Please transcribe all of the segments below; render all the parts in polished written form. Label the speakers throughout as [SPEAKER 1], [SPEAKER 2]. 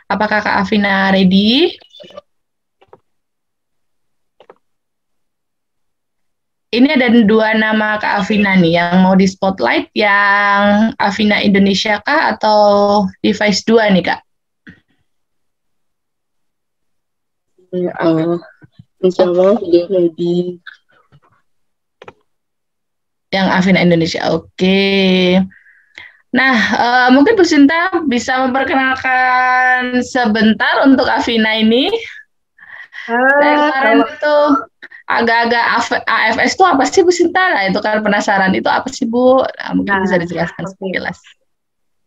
[SPEAKER 1] Apakah Kak Afina ready? Ini ada dua nama Kak Afina nih, yang mau di spotlight, yang Afina Indonesia kah atau device 2 nih Kak?
[SPEAKER 2] Insya Allah sudah ready.
[SPEAKER 1] Yang Afina Indonesia, oke. Nah, mungkin Bu Sinta bisa memperkenalkan sebentar untuk Afina ini. Saya kemarin
[SPEAKER 3] Kalau
[SPEAKER 1] itu agak-agak AFS itu apa sih Bu Sinta? Nah, itu kan penasaran itu apa sih Bu? Nah, mungkin bisa dijelaskan sekilas.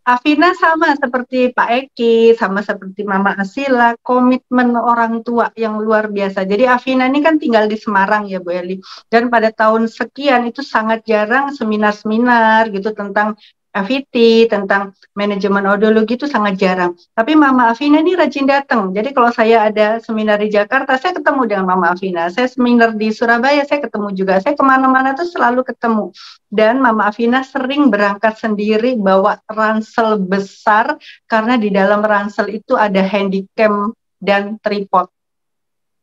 [SPEAKER 3] Afina sama seperti Pak Eki, sama seperti Mama Asila, komitmen orang tua yang luar biasa. Jadi Afina ini kan tinggal di Semarang ya Bu Eli. Dan pada tahun sekian itu sangat jarang seminar-seminar gitu tentang FIT, tentang manajemen audiologi itu sangat jarang. Tapi Mama Afina ini rajin datang. Jadi kalau saya ada seminar di Jakarta, saya ketemu dengan Mama Afina. Saya seminar di Surabaya, saya ketemu juga. Saya kemana-mana tuh selalu ketemu. Dan Mama Afina sering berangkat sendiri bawa ransel besar karena di dalam ransel itu ada handycam dan tripod.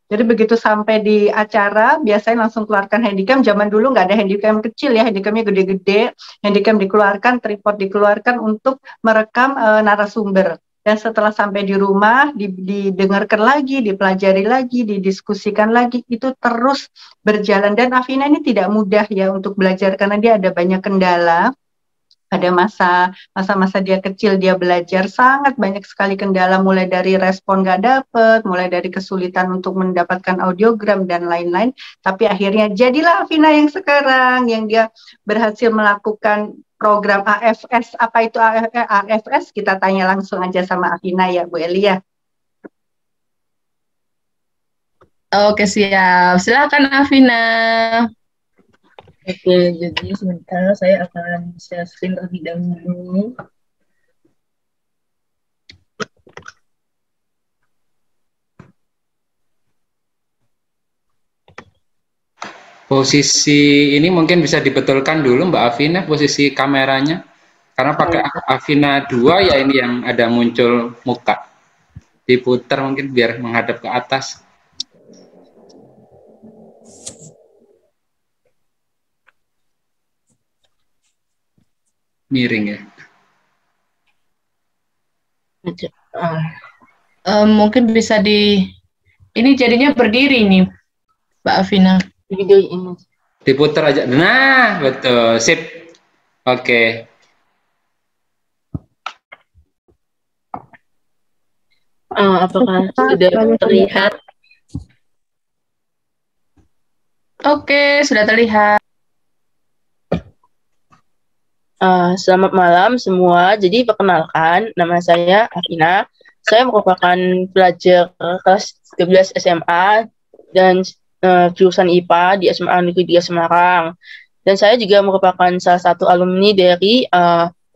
[SPEAKER 3] Jadi begitu sampai di acara, biasanya langsung keluarkan handycam. Zaman dulu nggak ada handycam kecil ya, handycamnya gede-gede. Handycam dikeluarkan, tripod dikeluarkan untuk merekam narasumber. Dan setelah sampai di rumah, didengarkan lagi, dipelajari lagi, didiskusikan lagi, itu terus berjalan. Dan Afina ini tidak mudah ya untuk belajar karena dia ada banyak kendala. Ada masa-masa dia kecil dia belajar sangat banyak sekali kendala, mulai dari respon nggak dapet, mulai dari kesulitan untuk mendapatkan audiogram dan lain-lain. Tapi akhirnya jadilah Afina yang sekarang, yang dia berhasil melakukan program AFS. Apa itu AFS? Kita tanya langsung aja sama Afina ya Bu Elia.
[SPEAKER 1] Oke siap, silakan Afina.
[SPEAKER 2] Oke, jadi sebentar saya akan share screen terlebih dahulu.
[SPEAKER 4] Posisi ini mungkin bisa dibetulkan dulu Mbak Afina, posisi kameranya. Karena pakai Afina 2 ya ini yang ada muncul muka. Diputar mungkin biar menghadap ke atas. Miring ya.
[SPEAKER 1] Mungkin bisa ini jadinya berdiri nih Mbak Afina.
[SPEAKER 2] Video ini.
[SPEAKER 4] Diputar aja. Nah, betul. Sip. Oke.
[SPEAKER 2] Apakah sudah terlihat?
[SPEAKER 1] Oke, sudah terlihat.
[SPEAKER 2] Selamat malam semua. Jadi perkenalkan, nama saya Afina. Saya merupakan pelajar kelas 13 SMA dan jurusan IPA di SMA Negeri 3 Semarang. Dan saya juga merupakan salah satu alumni dari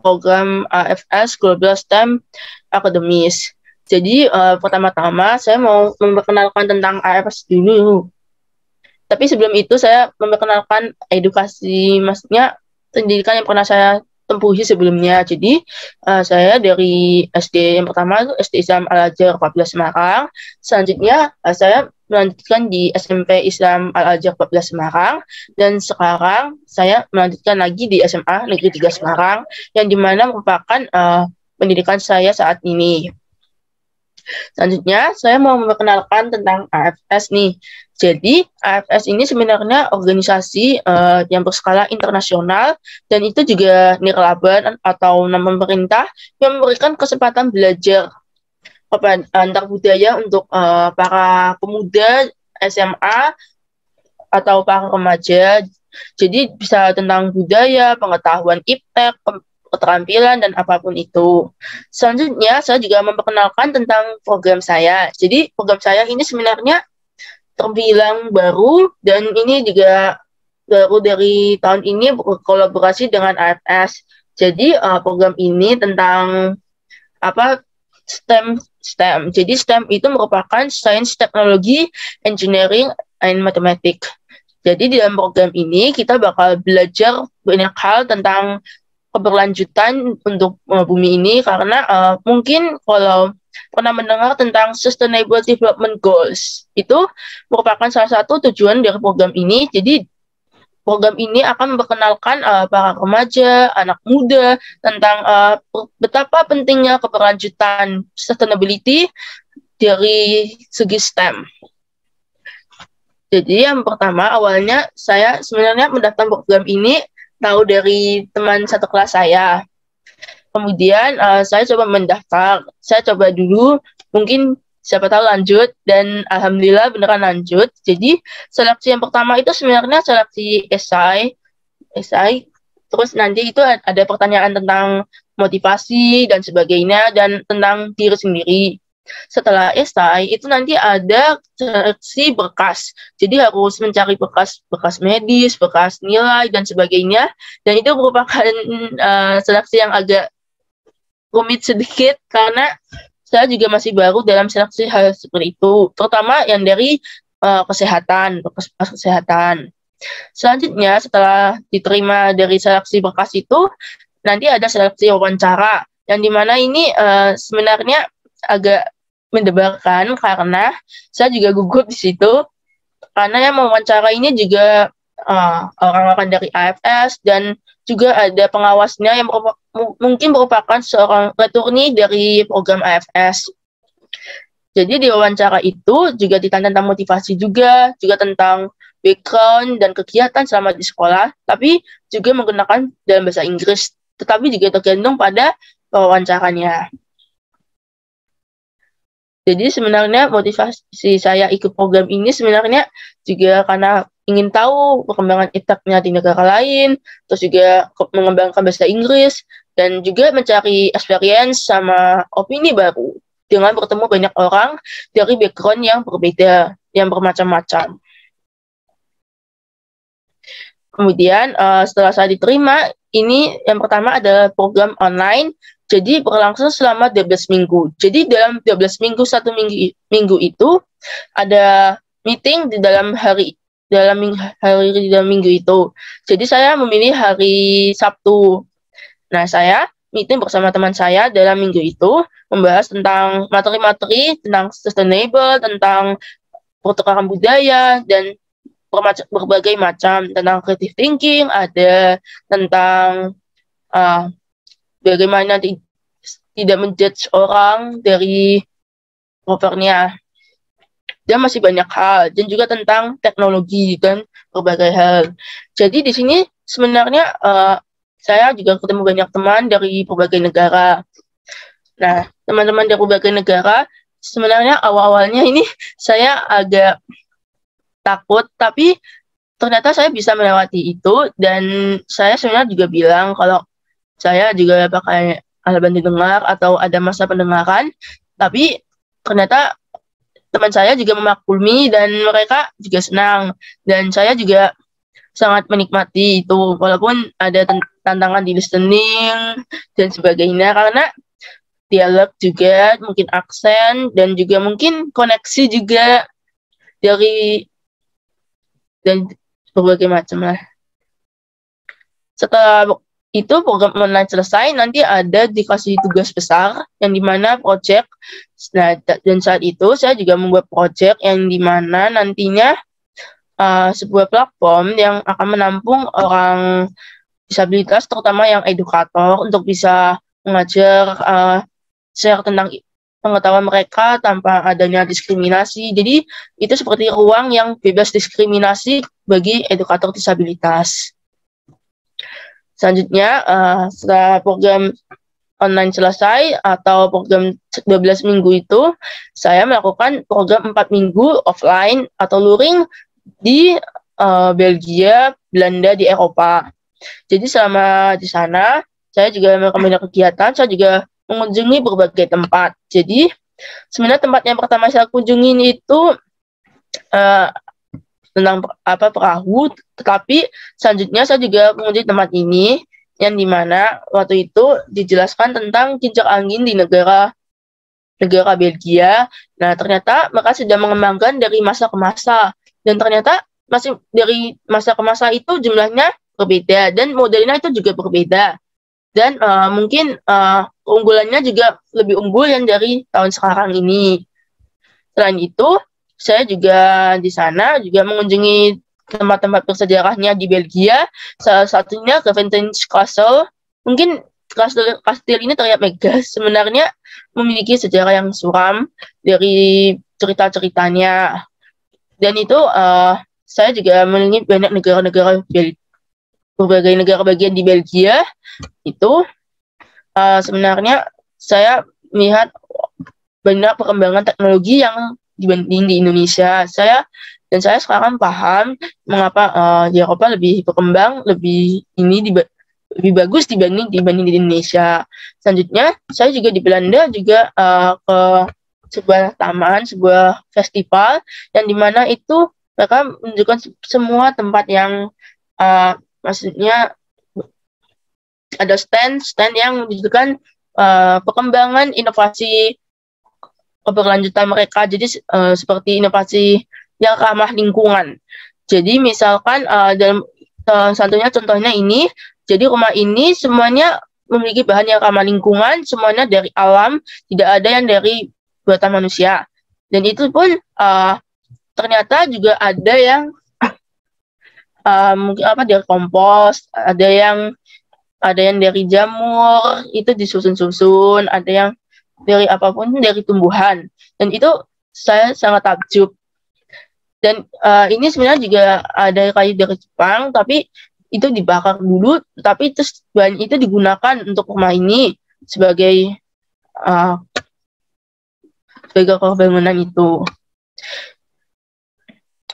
[SPEAKER 2] program AFS Global STEM Academies. Jadi pertama-tama saya mau memperkenalkan tentang AFS dulu. Tapi sebelum itu saya memperkenalkan edukasi, maksudnya pendidikan yang pernah saya tempuhi sebelumnya. Jadi saya dari SD yang pertama itu SD Islam Al-Azhar 14 Semarang. Selanjutnya saya melanjutkan di SMP Islam Al-Azhar 14 Semarang, dan sekarang saya melanjutkan lagi di SMA Negeri 3 Semarang, yang dimana merupakan pendidikan saya saat ini. Selanjutnya, saya mau memperkenalkan tentang AFS nih. Jadi, AFS ini sebenarnya organisasi yang berskala internasional, dan itu juga nirlaba atau nama pemerintah yang memberikan kesempatan belajar antar budaya untuk para pemuda SMA atau para remaja. Jadi, bisa tentang budaya, pengetahuan iptek, keterampilan, dan apapun itu. Selanjutnya, saya juga memperkenalkan tentang program saya. Jadi, program saya ini sebenarnya terbilang baru, dan ini juga baru dari tahun ini berkolaborasi dengan AFS. Jadi, program ini tentang STEM. Jadi, STEM itu merupakan Science, Technology, Engineering, and Mathematics. Jadi, di dalam program ini, kita bakal belajar banyak hal tentang keberlanjutan untuk bumi ini, karena mungkin kalau pernah mendengar tentang Sustainable Development Goals, itu merupakan salah satu tujuan dari program ini. Jadi program ini akan memperkenalkan para remaja, anak muda tentang betapa pentingnya keberlanjutan sustainability dari segi STEM. Jadi yang pertama, awalnya saya sebenarnya mendaftar program ini tahu dari teman satu kelas saya. Kemudian saya coba mendaftar, saya coba dulu, mungkin siapa tahu lanjut, dan alhamdulillah beneran lanjut. Jadi seleksi yang pertama itu sebenarnya seleksi esai, terus nanti itu ada pertanyaan tentang motivasi dan sebagainya, dan tentang diri sendiri. Setelah esai itu nanti ada seleksi berkas, jadi harus mencari bekas medis, bekas nilai dan sebagainya, dan itu merupakan seleksi yang agak rumit sedikit karena saya juga masih baru dalam seleksi hal seperti itu, terutama yang dari kesehatan. Selanjutnya setelah diterima dari seleksi berkas itu, nanti ada seleksi wawancara, yang dimana ini sebenarnya agak mendebarkan karena saya juga gugup di situ, karena yang mewawancara ini juga orang-orang dari AFS, dan juga ada pengawasnya yang mungkin merupakan seorang returnee dari program AFS. Jadi di wawancara itu juga ditanya tentang motivasi juga tentang background dan kegiatan selama di sekolah, tapi juga menggunakan dalam bahasa Inggris, tetapi juga tergantung pada wawancaranya. Jadi sebenarnya motivasi saya ikut program ini sebenarnya juga karena ingin tahu perkembangan ipteknya di negara lain, terus juga mengembangkan bahasa Inggris, dan juga mencari experience sama opini baru dengan bertemu banyak orang dari background yang berbeda, yang bermacam-macam. Kemudian setelah saya diterima, ini yang pertama adalah program online, jadi berlangsung selama 12 minggu. Jadi dalam 12 minggu, satu minggu itu ada meeting di dalam minggu itu. Jadi saya memilih hari Sabtu. Nah, saya meeting bersama teman saya dalam minggu itu, membahas tentang materi-materi, tentang sustainable, tentang pertukaran budaya, dan berbagai macam, tentang creative thinking, ada tentang bagaimana tidak menjudge orang dari covernya, dan masih banyak hal, dan juga tentang teknologi dan berbagai hal. Jadi di sini sebenarnya saya juga ketemu banyak teman dari berbagai negara. Nah, teman-teman dari berbagai negara, sebenarnya awal-awalnya ini saya agak takut, tapi ternyata saya bisa melewati itu, dan saya sebenarnya juga bilang kalau saya juga pakai alat bantu dengar atau ada masa pendengaran, tapi ternyata teman saya juga memaklumi dan mereka juga senang, dan saya juga sangat menikmati itu walaupun ada tantangan di listening dan sebagainya, karena dialog juga, mungkin aksen, dan juga mungkin koneksi juga dari dan berbagai macam lah. Setelah itu program online selesai, nanti ada dikasih tugas besar yang dimana project. Nah, dan saat itu saya juga membuat project yang dimana nantinya sebuah platform yang akan menampung orang disabilitas, terutama yang edukator, untuk bisa mengajar, share tentang pengetahuan mereka tanpa adanya diskriminasi. Jadi itu seperti ruang yang bebas diskriminasi bagi edukator disabilitas. Selanjutnya, setelah program online selesai atau program 12 minggu itu, saya melakukan program 4 minggu offline atau luring di Belgia, Belanda, di Eropa. Jadi selama di sana, saya juga melakukan banyak kegiatan, saya juga mengunjungi berbagai tempat. Jadi sebenarnya tempat yang pertama saya kunjungi itu tentang perahu, tetapi selanjutnya saya juga mengunjungi tempat ini yang dimana waktu itu dijelaskan tentang kincir angin di negara Belgia. Nah, ternyata mereka sudah mengembangkan dari masa ke masa, dan ternyata masih dari masa ke masa itu jumlahnya berbeda dan modelnya itu juga berbeda. Dan mungkin keunggulannya juga lebih unggul yang dari tahun sekarang ini. Selain itu, saya juga di sana juga mengunjungi tempat-tempat bersejarahnya di Belgia, salah satunya Cavendish Castle. Mungkin kastil ini terlihat megah, sebenarnya memiliki sejarah yang suram dari cerita-ceritanya. Dan itu saya juga mengingat banyak negara-negara berbagai negara bagian di Belgia itu sebenarnya saya melihat banyak perkembangan teknologi yang dibanding di Indonesia. Saya sekarang paham mengapa di Eropa lebih berkembang, lebih bagus dibanding di Indonesia. Selanjutnya, saya juga di Belanda juga ke sebuah taman, sebuah festival yang dimana itu mereka menunjukkan semua tempat yang maksudnya ada stand yang menunjukkan perkembangan inovasi keberlanjutan mereka. Jadi seperti inovasi yang ramah lingkungan. Jadi misalkan dalam contohnya ini, jadi rumah ini semuanya memiliki bahan yang ramah lingkungan, semuanya dari alam, tidak ada yang dari buatan manusia. Dan itu pun ternyata juga ada yang mungkin dari kompos, ada yang dari jamur, itu disusun-susun, ada yang dari apapun, dari tumbuhan. Dan itu saya sangat takjub. Dan ini sebenarnya juga ada kayu dari Jepang, tapi itu dibakar dulu, tapi terus bahan itu digunakan untuk rumah ini sebagai bangunan itu.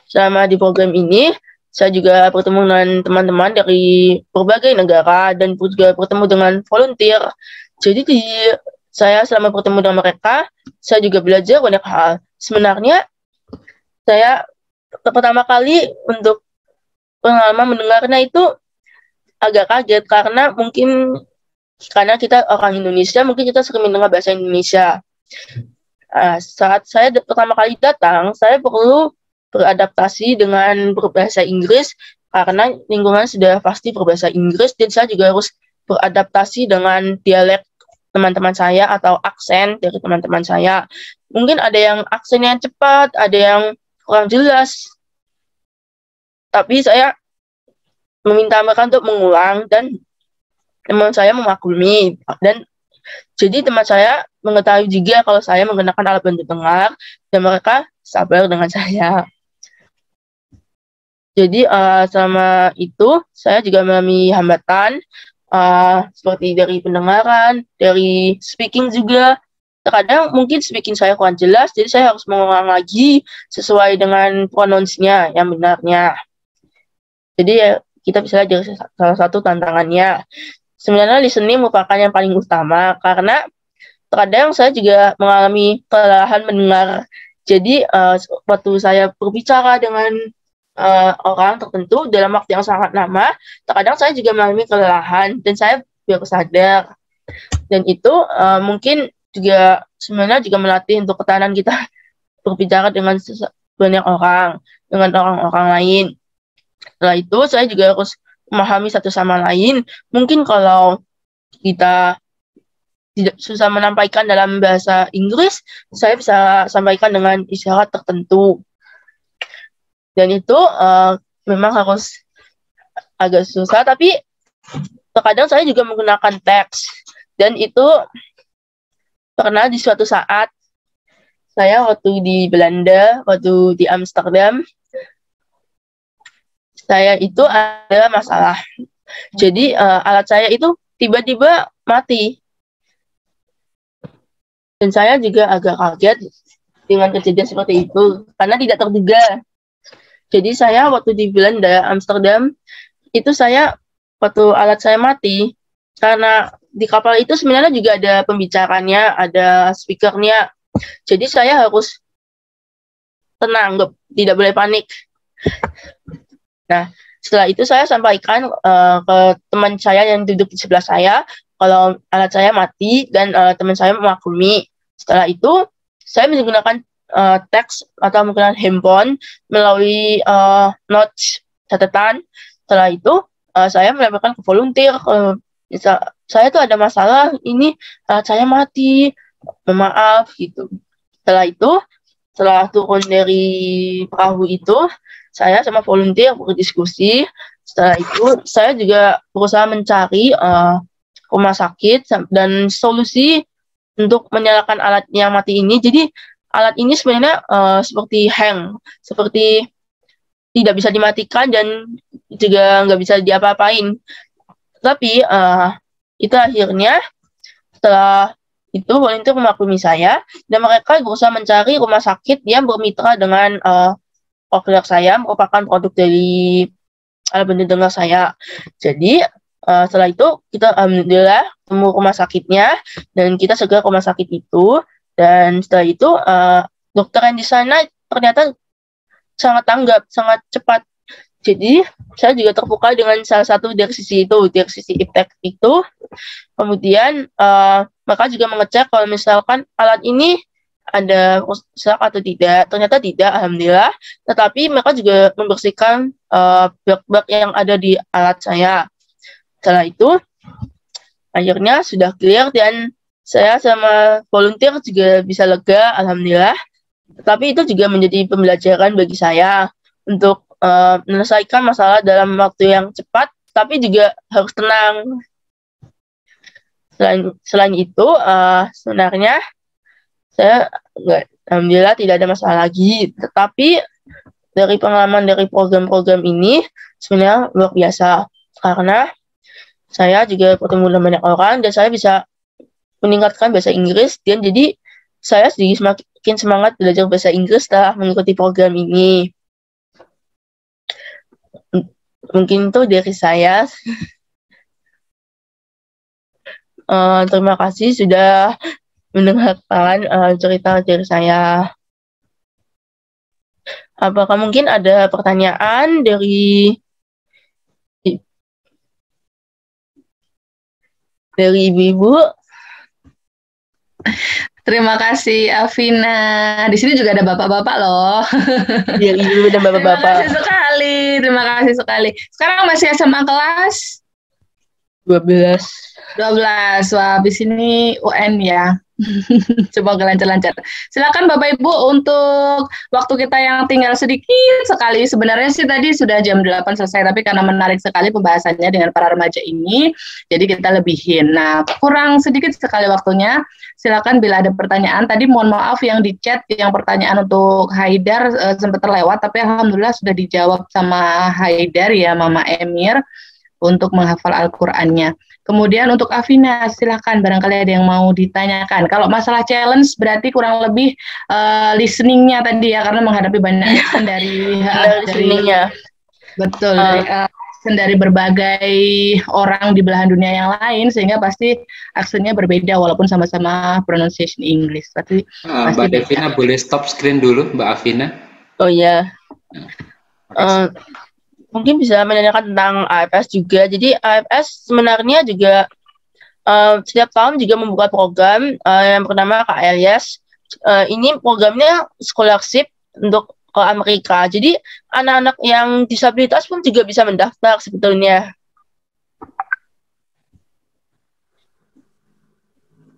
[SPEAKER 2] Selama di program ini, saya juga bertemu dengan teman-teman dari berbagai negara dan juga bertemu dengan volunteer. Jadi saya selama bertemu dengan mereka, saya juga belajar banyak hal. Sebenarnya saya pertama kali untuk pengalaman mendengarnya itu agak kaget karena kita orang Indonesia, mungkin kita sering mendengar bahasa Indonesia. Saat saya pertama kali datang, saya perlu beradaptasi dengan berbahasa Inggris karena lingkungan sudah pasti berbahasa Inggris, dan saya juga harus beradaptasi dengan dialek teman-teman saya atau aksen dari teman-teman saya. Mungkin ada yang aksennya cepat, ada yang kurang jelas, tapi saya meminta mereka untuk mengulang dan teman saya memaklumi. Dan jadi teman saya mengetahui juga kalau saya menggunakan alat bantu dengar dan mereka sabar dengan saya. Jadi selama itu saya juga mengalami hambatan seperti dari pendengaran, dari speaking juga. Terkadang mungkin speaking saya kurang jelas, jadi saya harus mengulang lagi sesuai dengan pronounce-nya yang benarnya. Jadi kita bisa lihat dari salah satu tantangannya. Sebenarnya listening merupakan yang paling utama karena terkadang saya juga mengalami kelelahan mendengar. Jadi waktu saya berbicara dengan orang tertentu dalam waktu yang sangat lama, terkadang saya juga mengalami kelelahan dan saya baru sadar. Dan itu mungkin juga sebenarnya juga melatih untuk ketahanan kita berbicara dengan banyak orang, dengan orang-orang lain. Setelah itu saya juga harus memahami satu sama lain. Mungkin kalau kita tidak susah menampaikan dalam bahasa Inggris, saya bisa sampaikan dengan isyarat tertentu. Dan itu memang harus agak susah, tapi terkadang saya juga menggunakan teks. Dan itu pernah di suatu saat, saya waktu di Belanda, waktu di Amsterdam, saya itu ada masalah. Jadi alat saya itu tiba-tiba mati. Dan saya juga agak kaget dengan kejadian seperti itu, karena tidak terduga. Jadi saya waktu di Belanda, Amsterdam, itu saya waktu alat saya mati, karena di kapal itu sebenarnya juga ada pembicaranya, ada speakernya. Jadi saya harus tenang, tidak boleh panik. Nah, setelah itu saya sampaikan ke teman saya yang duduk di sebelah saya, kalau alat saya mati dan teman saya memaklumi. Setelah itu, saya menggunakan teks atau menggunakan handphone melalui notes catatan. Setelah itu, saya melaporkan ke volunteer, saya tuh ada masalah, ini saya mati, maaf gitu. Setelah turun dari perahu itu, saya sama volunteer berdiskusi. Setelah itu, saya juga berusaha mencari rumah sakit dan solusi untuk menyalakan alat yang mati ini. Jadi alat ini sebenarnya seperti hang, seperti tidak bisa dimatikan dan juga nggak bisa diapa-apain. Tapi itu akhirnya setelah itu volunteer memaklumi saya dan mereka berusaha mencari rumah sakit yang bermitra dengan order saya, merupakan produk dari alat bantu dengar saya. Jadi setelah itu kita alhamdulillah temu rumah sakitnya dan kita segera ke rumah sakit itu, dan setelah itu dokter yang di sana ternyata sangat tanggap, sangat cepat. Jadi saya juga terpukau dengan salah satu dari sisi itu, dari sisi iptek itu. Kemudian mereka juga mengecek kalau misalkan alat ini ada rusak atau tidak. Ternyata tidak, alhamdulillah. Tetapi mereka juga membersihkan bug-bug yang ada di alat saya. Setelah itu akhirnya sudah clear dan saya sama volunteer juga bisa lega, alhamdulillah. Tetapi itu juga menjadi pembelajaran bagi saya untuk menyelesaikan masalah dalam waktu yang cepat, tapi juga harus tenang. Selain itu, sebenarnya saya alhamdulillah tidak ada masalah lagi. Tetapi dari pengalaman dari program-program ini sebenarnya luar biasa, karena saya juga bertemu dengan banyak orang dan saya bisa meningkatkan bahasa Inggris, dan jadi saya sendiri semakin semangat belajar bahasa Inggris setelah mengikuti program ini. Mungkin itu dari saya. Terima kasih sudah mendengarkan cerita dari saya. Apakah mungkin ada pertanyaan dari ibu-ibu?
[SPEAKER 1] Terima kasih Afina. Di sini juga ada bapak-bapak loh.
[SPEAKER 2] Iya, ibu dan bapak-bapak.
[SPEAKER 1] Terima kasih sekali. Sekarang masih SMA kelas
[SPEAKER 2] 12.
[SPEAKER 1] Wah, habis ini UN ya. Semoga lancar-lancar. Silakan Bapak Ibu untuk waktu kita yang tinggal sedikit sekali. Sebenarnya sih tadi sudah jam 8 selesai, tapi karena menarik sekali pembahasannya dengan para remaja ini, jadi kita lebihin. Nah, kurang sedikit sekali waktunya. Silakan bila ada pertanyaan. Tadi mohon maaf yang di chat, yang pertanyaan untuk Haidar sempat terlewat, tapi alhamdulillah sudah dijawab sama Haidar ya, Mama Emir, untuk menghafal Al-Qur'annya. Kemudian untuk Afina, silakan barangkali ada yang mau ditanyakan. Kalau masalah challenge berarti kurang lebih listening-nya tadi ya, karena menghadapi banyak action dari
[SPEAKER 2] listening-nya.
[SPEAKER 1] Betul, dari berbagai orang di belahan dunia yang lain, sehingga pasti aksennya berbeda walaupun sama-sama pronunciation English. Pasti
[SPEAKER 4] Mbak Devina boleh stop screen dulu, Mbak Afina.
[SPEAKER 2] Oh ya. Mungkin bisa menanyakan tentang AFS juga. Jadi AFS sebenarnya juga setiap tahun juga membuka program yang bernama KLS. Ini programnya scholarship untuk ke Amerika. Jadi anak-anak yang disabilitas pun juga bisa mendaftar sebetulnya.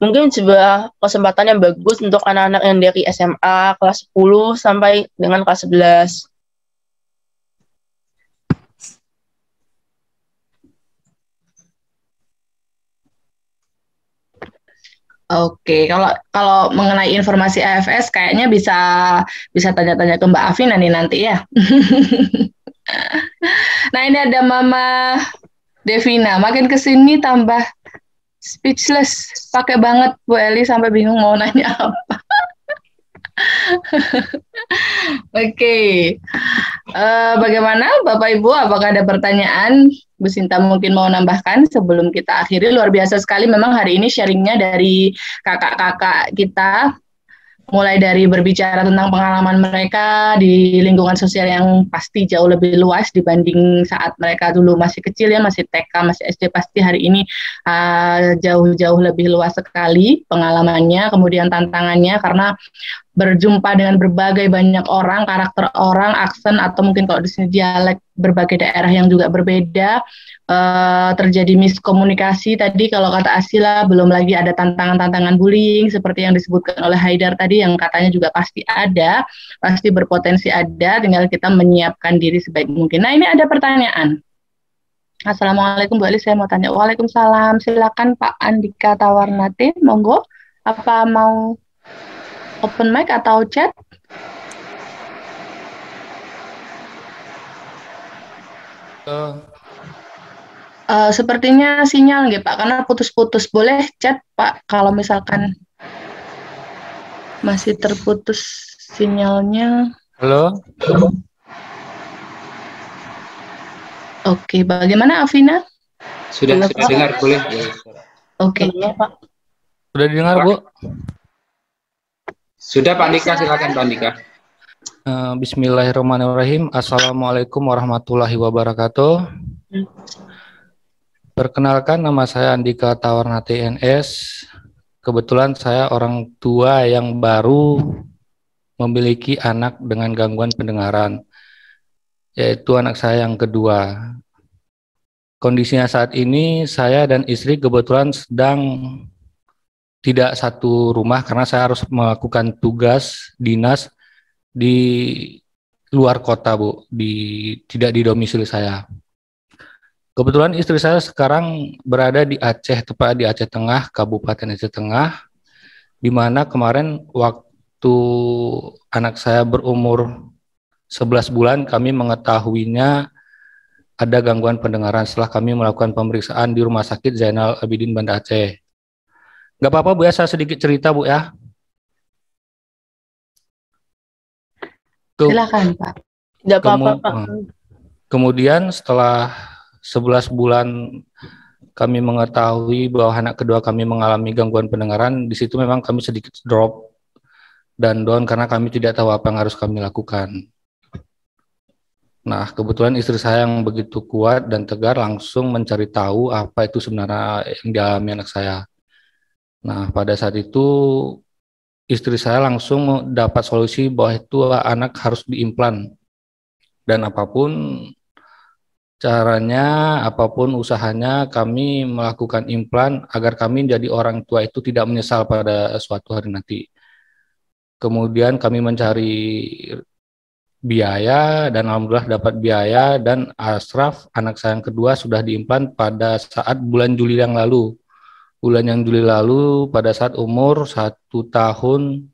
[SPEAKER 2] Mungkin sebuah kesempatan yang bagus untuk anak-anak yang dari SMA kelas 10 sampai dengan kelas 11.
[SPEAKER 1] Oke, kalau mengenai informasi AFS kayaknya bisa tanya-tanya ke Mbak Afina nih nanti ya. Nah, ini ada Mama Devina, makin kesini tambah speechless, pakai banget Bu Eli sampai bingung mau nanya apa. Oke. Bagaimana Bapak Ibu, apakah ada pertanyaan? Bu Sinta mungkin mau nambahkan sebelum kita akhiri. Luar biasa sekali memang hari ini sharingnya dari kakak-kakak kita, mulai dari berbicara tentang pengalaman mereka di lingkungan sosial yang pasti jauh lebih luas dibanding saat mereka dulu masih kecil ya, masih TK, masih SD. Pasti hari ini jauh-jauh lebih luas sekali pengalamannya, kemudian tantangannya karena berjumpa dengan berbagai banyak orang, karakter orang, aksen, atau mungkin kalau di sini dialek berbagai daerah yang juga berbeda, terjadi miskomunikasi tadi kalau kata Asila, belum lagi ada tantangan-tantangan bullying seperti yang disebutkan oleh Haidar tadi yang katanya juga pasti ada, pasti berpotensi ada, tinggal kita menyiapkan diri sebaik mungkin. Nah, ini ada pertanyaan. Assalamualaikum Bu Ali, saya mau tanya. Waalaikumsalam, silakan Pak Andika Tawarnate, monggo. Apa mau open mic atau chat? Sepertinya sinyal nggih Pak, karena putus-putus. Boleh chat Pak, kalau misalkan masih terputus sinyalnya.
[SPEAKER 5] Halo.
[SPEAKER 1] Oke, bagaimana Afina?
[SPEAKER 4] Sudah dengar, boleh.
[SPEAKER 1] Oke.
[SPEAKER 2] Pak.
[SPEAKER 5] Sudah didengar, Bu?
[SPEAKER 4] Sudah Pak Andika, silakan Pak Andika.
[SPEAKER 5] Bismillahirrahmanirrahim. Assalamualaikum warahmatullahi wabarakatuh. Perkenalkan, nama saya Andika Tawarnate NS. Kebetulan saya orang tua yang baru memiliki anak dengan gangguan pendengaran, yaitu anak saya yang kedua. Kondisinya saat ini saya dan istri kebetulan sedang tidak satu rumah karena saya harus melakukan tugas dinas di luar kota, Bu, tidak di domisili saya. Kebetulan istri saya sekarang berada di Aceh, tepat di Aceh Tengah, Kabupaten Aceh Tengah, di mana kemarin waktu anak saya berumur 11 bulan kami mengetahuinya ada gangguan pendengaran setelah kami melakukan pemeriksaan di Rumah Sakit Zainal Abidin Banda Aceh. Gak apa-apa Bu ya, saya sedikit cerita Bu ya.
[SPEAKER 1] Silakan Pak.
[SPEAKER 2] Tidak apa-apa Pak.
[SPEAKER 5] Kemudian setelah 11 bulan kami mengetahui bahwa anak kedua kami mengalami gangguan pendengaran, di situ memang kami sedikit drop dan down karena kami tidak tahu apa yang harus kami lakukan. Nah, kebetulan istri saya yang begitu kuat dan tegar langsung mencari tahu apa itu sebenarnya yang dialami anak saya. Nah, pada saat itu istri saya langsung mendapat solusi bahwa itu anak harus diimplan. Dan apapun caranya, apapun usahanya, kami melakukan implan agar kami jadi orang tua itu tidak menyesal pada suatu hari nanti. Kemudian kami mencari biaya dan alhamdulillah dapat biaya, dan Asraf, anak saya yang kedua, sudah diimplan pada saat bulan Juli yang lalu. Bulan yang Juli lalu pada saat umur 1 tahun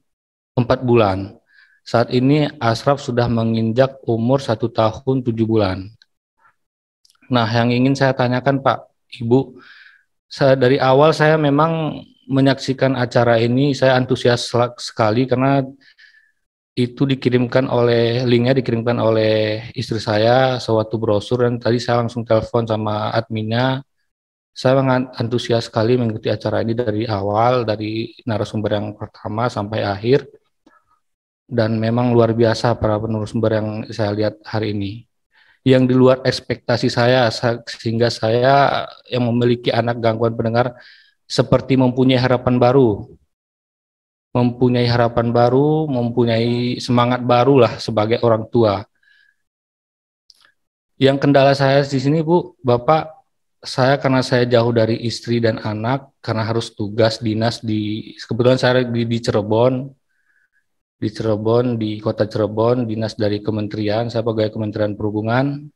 [SPEAKER 5] 4 bulan. Saat ini Asraf sudah menginjak umur 1 tahun 7 bulan. Nah, yang ingin saya tanyakan Pak, Ibu, dari awal saya memang menyaksikan acara ini, saya antusias sekali karena itu linknya dikirimkan oleh istri saya suatu brosur, dan tadi saya langsung telepon sama adminnya. Saya sangat antusias sekali mengikuti acara ini dari awal, dari narasumber yang pertama sampai akhir, dan memang luar biasa para narasumber yang saya lihat hari ini. Yang di luar ekspektasi saya, sehingga saya yang memiliki anak gangguan pendengar seperti mempunyai harapan baru, mempunyai semangat baru lah sebagai orang tua. Yang kendala saya di sini Bu, Bapak, karena saya jauh dari istri dan anak, karena harus tugas dinas kebetulan saya di Cirebon, di kota Cirebon, dinas dari kementerian, saya pegawai Kementerian Perhubungan.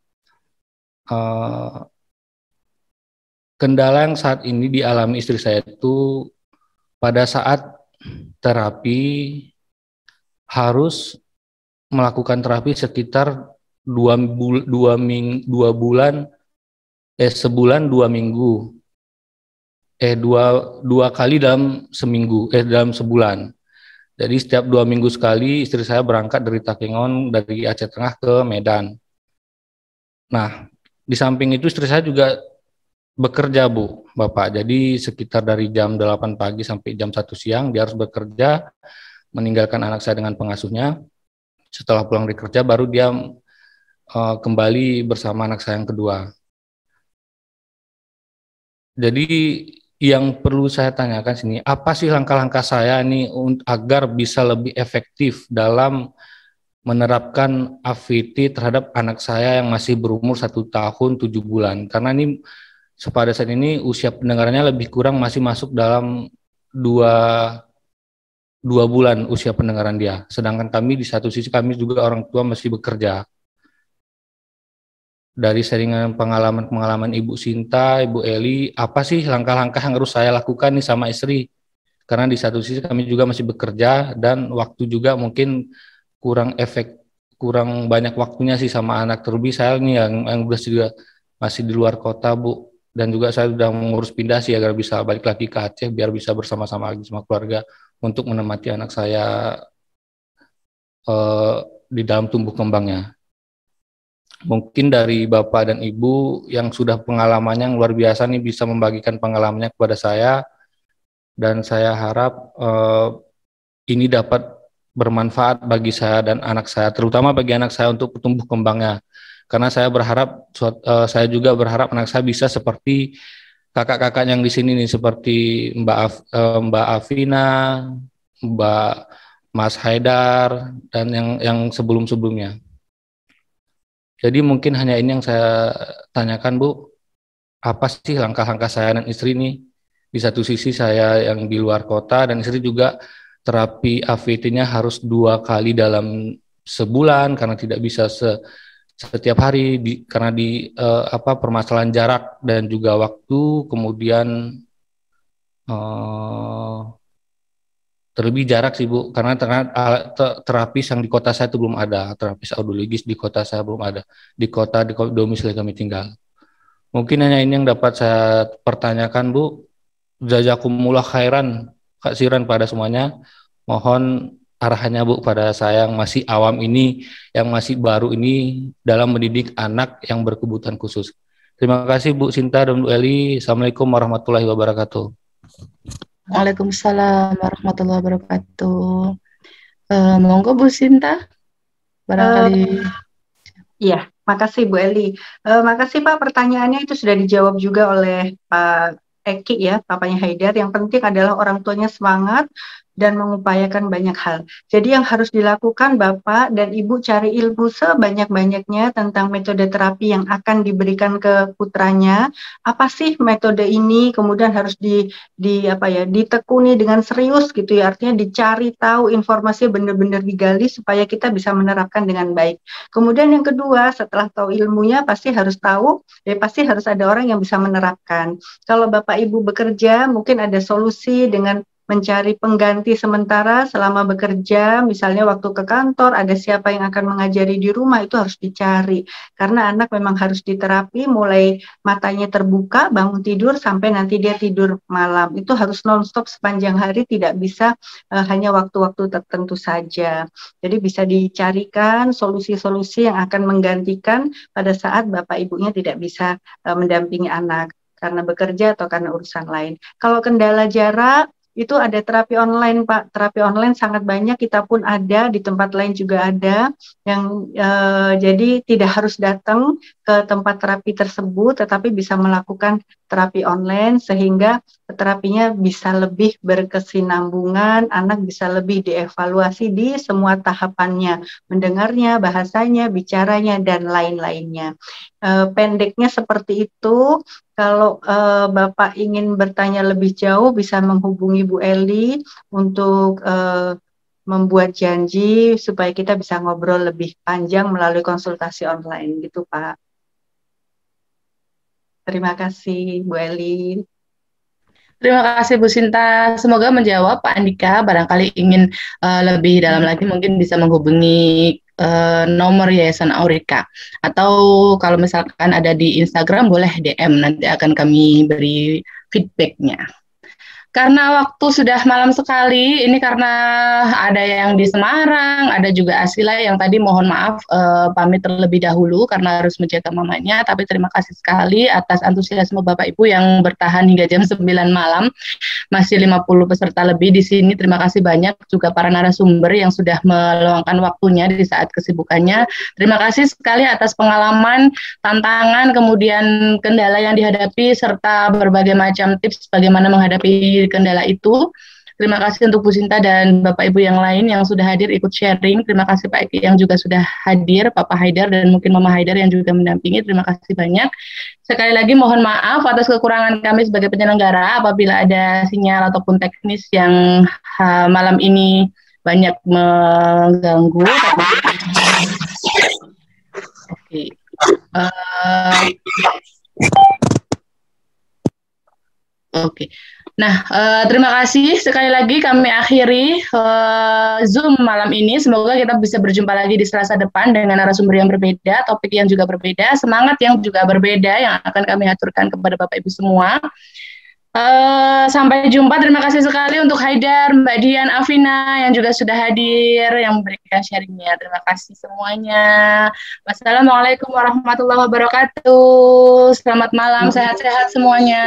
[SPEAKER 5] Kendala yang saat ini dialami istri saya itu pada saat terapi harus melakukan terapi sekitar 2 bulan, sebulan 2 minggu, dua kali dalam seminggu, dalam sebulan. Jadi setiap 2 minggu sekali istri saya berangkat dari Takengon, dari Aceh Tengah ke Medan. Nah, di samping itu istri saya juga bekerja Bu, Bapak. Jadi sekitar dari jam 8 pagi sampai jam 1 siang dia harus bekerja, meninggalkan anak saya dengan pengasuhnya. Setelah pulang dari kerja baru dia kembali bersama anak saya yang kedua. Jadi yang perlu saya tanyakan sini, apa sih langkah-langkah saya nih agar bisa lebih efektif dalam menerapkan AVT terhadap anak saya yang masih berumur 1 tahun 7 bulan. Karena ini pada saat ini usia pendengarannya lebih kurang masih masuk dalam 2 bulan usia pendengaran dia. Sedangkan kami di satu sisi kami juga orang tua masih bekerja. Dari seringan pengalaman-pengalaman Ibu Sinta, Ibu Eli, apa sih langkah-langkah yang harus saya lakukan nih sama istri? Karena di satu sisi kami juga masih bekerja dan waktu juga mungkin kurang banyak waktunya sih sama anak. Terlebih saya nih yang juga masih di luar kota, Bu. Dan juga saya sudah mengurus pindah sih agar bisa balik lagi ke Aceh biar bisa bersama-sama lagi sama keluarga untuk menemani anak saya di dalam tumbuh kembangnya. Mungkin dari Bapak dan Ibu yang sudah pengalamannya yang luar biasa nih bisa membagikan pengalamannya kepada saya, dan saya harap ini dapat bermanfaat bagi saya dan anak saya, terutama bagi anak saya untuk tumbuh kembangnya. Karena saya berharap, saya juga berharap anak saya bisa seperti kakak-kakak yang di sini nih, seperti Mbak Afina, Mbak Mas Haidar, dan yang sebelum-sebelumnya. Jadi mungkin hanya ini yang saya tanyakan, Bu. Apa sih langkah-langkah saya dan istri ini? Di satu sisi saya yang di luar kota dan istri juga terapi AVT-nya harus 2 kali dalam sebulan karena tidak bisa setiap hari karena permasalahan jarak dan juga waktu, kemudian terlebih jarak sih Bu, karena terapis yang di kota saya itu belum ada, terapis audiologis di kota saya belum ada, di domisili kami tinggal. Mungkin hanya ini yang dapat saya pertanyakan, Bu. Jazakumullah khairan, Kak Siran, pada semuanya. Mohon arahannya, Bu, pada saya yang masih awam ini, yang masih baru ini dalam mendidik anak yang berkebutuhan khusus. Terima kasih Bu Sinta dan Bu Eli. Assalamualaikum warahmatullahi wabarakatuh.
[SPEAKER 1] Waalaikumsalam warahmatullahi wabarakatuh. Monggo Bu Sinta, barangkali.
[SPEAKER 3] Iya, makasih Bu Eli. Makasih Pak, pertanyaannya itu sudah dijawab juga oleh Pak Eki ya, papanya Haidar. Yang penting adalah orang tuanya semangat dan mengupayakan banyak hal. Jadi yang harus dilakukan Bapak dan Ibu cari ilmu sebanyak-banyaknya tentang metode terapi yang akan diberikan ke putranya. Apa sih metode ini? Kemudian harus ditekuni dengan serius gitu ya. Artinya dicari tahu informasi benar-benar digali supaya kita bisa menerapkan dengan baik. Kemudian yang kedua, setelah tahu ilmunya pasti harus tahu, pasti harus ada orang yang bisa menerapkan. Kalau Bapak Ibu bekerja, mungkin ada solusi dengan mencari pengganti sementara selama bekerja, misalnya waktu ke kantor, ada siapa yang akan mengajari di rumah, itu harus dicari. Karena anak memang harus diterapi, mulai matanya terbuka, bangun tidur, sampai nanti dia tidur malam. Itu harus non-stop sepanjang hari, tidak bisa hanya waktu-waktu tertentu saja. Jadi bisa dicarikan solusi-solusi yang akan menggantikan pada saat Bapak Ibunya tidak bisa mendampingi anak, karena bekerja atau karena urusan lain. Kalau kendala jarak, itu ada terapi online Pak. Terapi online sangat banyak, kita pun ada, di tempat lain juga ada. Jadi tidak harus datang ke tempat terapi tersebut, tetapi bisa melakukan terapi online sehingga terapinya bisa lebih berkesinambungan, anak bisa lebih dievaluasi di semua tahapannya, mendengarnya, bahasanya, bicaranya, dan lain-lainnya. Pendeknya seperti itu. Kalau Bapak ingin bertanya lebih jauh, bisa menghubungi Bu Eli untuk membuat janji supaya kita bisa ngobrol lebih panjang melalui konsultasi online gitu Pak. Terima kasih Bu Eli.
[SPEAKER 1] Terima kasih Bu Sinta. Semoga menjawab Pak Andika. Barangkali ingin lebih dalam lagi mungkin bisa menghubungi nomor Yayasan Aurika. Atau kalau misalkan ada di Instagram boleh DM, nanti akan kami beri feedbacknya. Karena waktu sudah malam sekali, ini karena ada yang di Semarang, ada juga Asila yang tadi mohon maaf pamit terlebih dahulu karena harus menjaga mamanya, tapi terima kasih sekali atas antusiasme Bapak Ibu yang bertahan hingga jam 9 malam, masih 50 peserta lebih di sini. Terima kasih banyak juga para narasumber yang sudah meluangkan waktunya di saat kesibukannya. Terima kasih sekali atas pengalaman, tantangan, kemudian kendala yang dihadapi, serta berbagai macam tips bagaimana menghadapi kendala itu. Terima kasih untuk Bu Sinta dan Bapak Ibu yang lain yang sudah hadir ikut sharing. Terima kasih Pak Eki yang juga sudah hadir, Papa Haidar dan mungkin Mama Haidar yang juga mendampingi. Terima kasih banyak. Sekali lagi mohon maaf atas kekurangan kami sebagai penyelenggara apabila ada sinyal ataupun teknis yang malam ini banyak mengganggu. Oke. Oke. Nah, terima kasih sekali lagi kami akhiri Zoom malam ini. Semoga kita bisa berjumpa lagi di Selasa depan dengan narasumber yang berbeda, topik yang juga berbeda, semangat yang juga berbeda yang akan kami aturkan kepada Bapak Ibu semua. Sampai jumpa. Terima kasih sekali untuk Haidar, Mbak Dian, Afina yang juga sudah hadir, yang memberikan sharingnya. Terima kasih semuanya. Wassalamualaikum warahmatullahi wabarakatuh. Selamat malam, sehat-sehat semuanya.